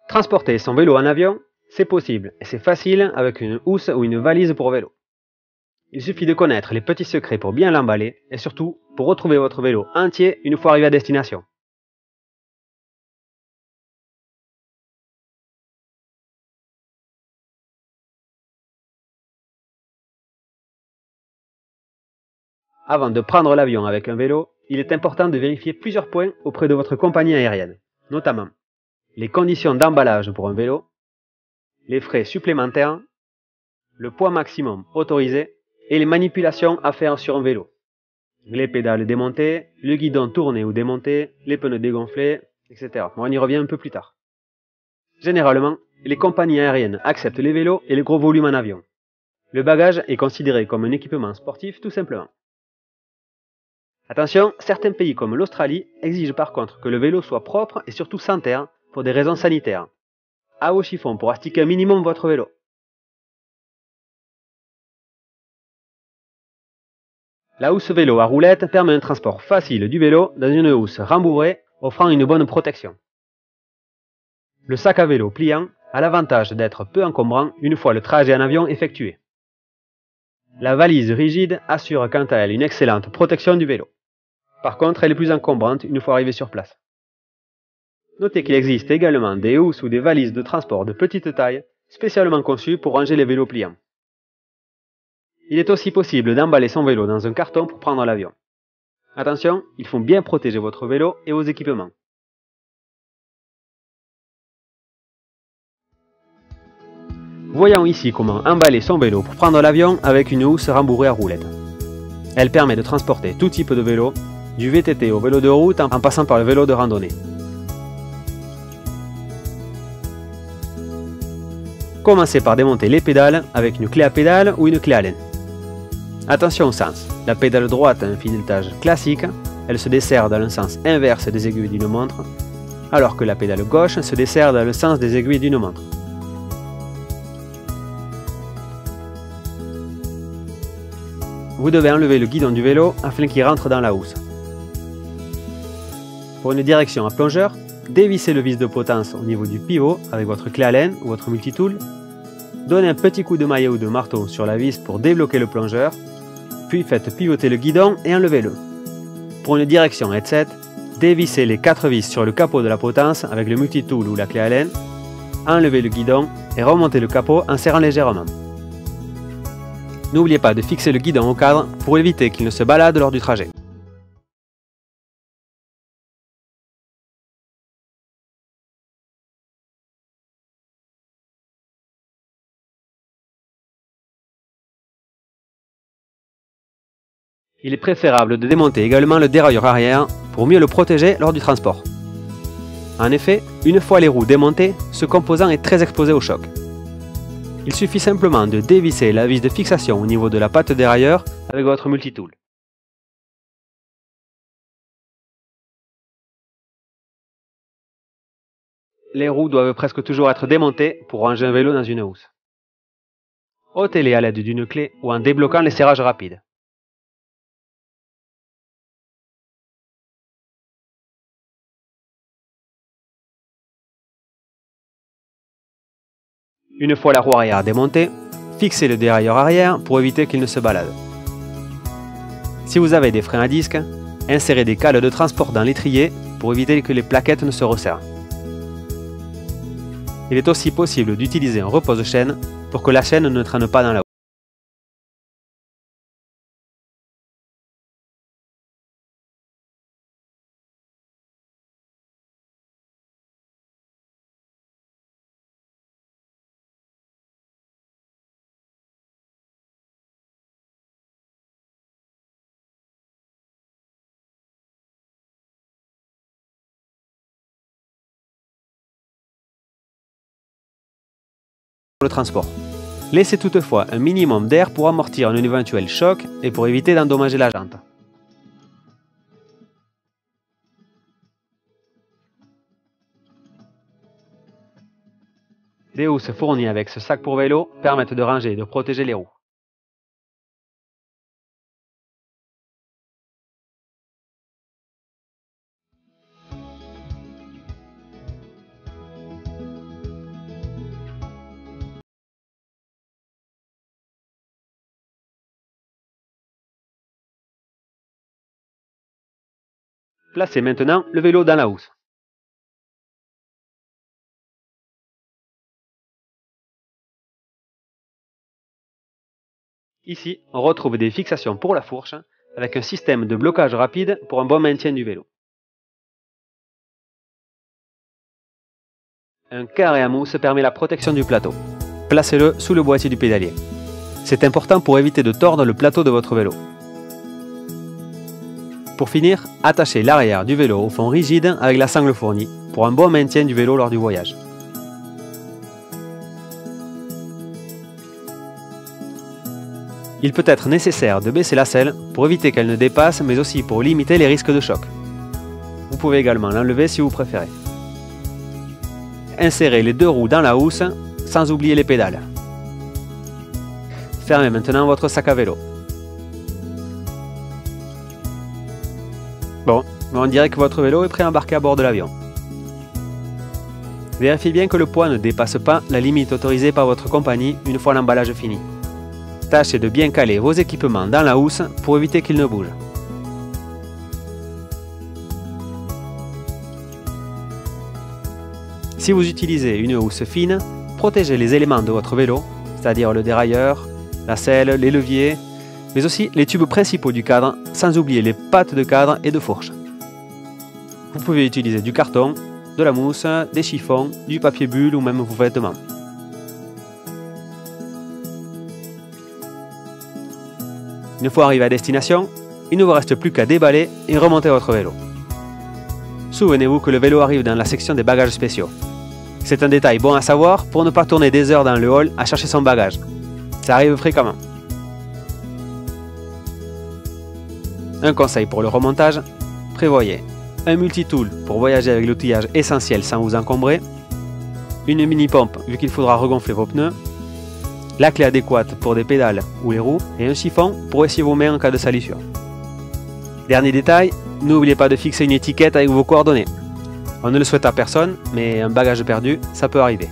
Transporter son vélo en avion, c'est possible et c'est facile avec une housse ou une valise pour vélo. Il suffit de connaître les petits secrets pour bien l'emballer et surtout pour retrouver votre vélo entier une fois arrivé à destination. Avant de prendre l'avion avec un vélo, il est important de vérifier plusieurs points auprès de votre compagnie aérienne, notamment les conditions d'emballage pour un vélo, les frais supplémentaires, le poids maximum autorisé et les manipulations à faire sur un vélo. Les pédales démontées, le guidon tourné ou démonté, les pneus dégonflés, etc. On y revient un peu plus tard. Généralement, les compagnies aériennes acceptent les vélos et les gros volumes en avion. Le bagage est considéré comme un équipement sportif tout simplement. Attention, certains pays comme l'Australie exigent par contre que le vélo soit propre et surtout sans terre pour des raisons sanitaires. À au chiffon pour astiquer un minimum votre vélo. La housse vélo à roulette permet un transport facile du vélo dans une housse rembourrée offrant une bonne protection. Le sac à vélo pliant a l'avantage d'être peu encombrant une fois le trajet en avion effectué. La valise rigide assure quant à elle une excellente protection du vélo. Par contre, elle est plus encombrante une fois arrivée sur place. Notez qu'il existe également des housses ou des valises de transport de petite taille, spécialement conçues pour ranger les vélos pliants. Il est aussi possible d'emballer son vélo dans un carton pour prendre l'avion. Attention, il faut bien protéger votre vélo et vos équipements. Voyons ici comment emballer son vélo pour prendre l'avion avec une housse rembourrée à roulettes. Elle permet de transporter tout type de vélo, du VTT au vélo de route en passant par le vélo de randonnée. Commencez par démonter les pédales avec une clé à pédale ou une clé Allen. Attention au sens, la pédale droite a un filetage classique, elle se dessert dans le sens inverse des aiguilles d'une montre, alors que la pédale gauche se dessert dans le sens des aiguilles d'une montre. Vous devez enlever le guidon du vélo afin qu'il rentre dans la housse. Pour une direction à plongeur, dévissez le vis de potence au niveau du pivot avec votre clé Allen ou votre multitool. Donnez un petit coup de maillet ou de marteau sur la vis pour débloquer le plongeur, puis faites pivoter le guidon et enlevez-le. Pour une direction headset, dévissez les 4 vis sur le capot de la potence avec le multitool ou la clé Allen, enlevez le guidon et remontez le capot en serrant légèrement. N'oubliez pas de fixer le guidon au cadre pour éviter qu'il ne se balade lors du trajet. Il est préférable de démonter également le dérailleur arrière pour mieux le protéger lors du transport. En effet, une fois les roues démontées, ce composant est très exposé au choc. Il suffit simplement de dévisser la vis de fixation au niveau de la patte dérailleur avec votre multitool. Les roues doivent presque toujours être démontées pour ranger un vélo dans une housse. ôtez-les à l'aide d'une clé ou en débloquant les serrages rapides. Une fois la roue arrière démontée, fixez le dérailleur arrière pour éviter qu'il ne se balade. Si vous avez des freins à disque, insérez des cales de transport dans l'étrier pour éviter que les plaquettes ne se resserrent. Il est aussi possible d'utiliser un repose-chaîne pour que la chaîne ne traîne pas dans la housse. Le transport. Laissez toutefois un minimum d'air pour amortir un éventuel choc et pour éviter d'endommager la jante. Des housses fournies avec ce sac pour vélo permettent de ranger et de protéger les roues. Placez maintenant le vélo dans la housse. Ici, on retrouve des fixations pour la fourche avec un système de blocage rapide pour un bon maintien du vélo. Un carré à mousse permet la protection du plateau. Placez-le sous le boîtier du pédalier. C'est important pour éviter de tordre le plateau de votre vélo. Pour finir, attachez l'arrière du vélo au fond rigide avec la sangle fournie pour un bon maintien du vélo lors du voyage. Il peut être nécessaire de baisser la selle pour éviter qu'elle ne dépasse, mais aussi pour limiter les risques de choc. Vous pouvez également l'enlever si vous préférez. Insérez les deux roues dans la housse sans oublier les pédales. Fermez maintenant votre sac à vélo. Bon, on dirait que votre vélo est prêt à embarquer à bord de l'avion. Vérifiez bien que le poids ne dépasse pas la limite autorisée par votre compagnie une fois l'emballage fini. Tâchez de bien caler vos équipements dans la housse pour éviter qu'ils ne bougent. Si vous utilisez une housse fine, protégez les éléments de votre vélo, c'est-à-dire le dérailleur, la selle, les leviers, mais aussi les tubes principaux du cadre, sans oublier les pattes de cadre et de fourche. Vous pouvez utiliser du carton, de la mousse, des chiffons, du papier bulle ou même vos vêtements. Une fois arrivé à destination, il ne vous reste plus qu'à déballer et remonter votre vélo. Souvenez-vous que le vélo arrive dans la section des bagages spéciaux. C'est un détail bon à savoir pour ne pas tourner des heures dans le hall à chercher son bagage. Ça arrive fréquemment. Un conseil pour le remontage, prévoyez un multitool pour voyager avec l'outillage essentiel sans vous encombrer, une mini-pompe vu qu'il faudra regonfler vos pneus, la clé adéquate pour des pédales ou les roues et un chiffon pour essuyer vos mains en cas de salissure. Dernier détail, n'oubliez pas de fixer une étiquette avec vos coordonnées. On ne le souhaite à personne, mais un bagage perdu, ça peut arriver.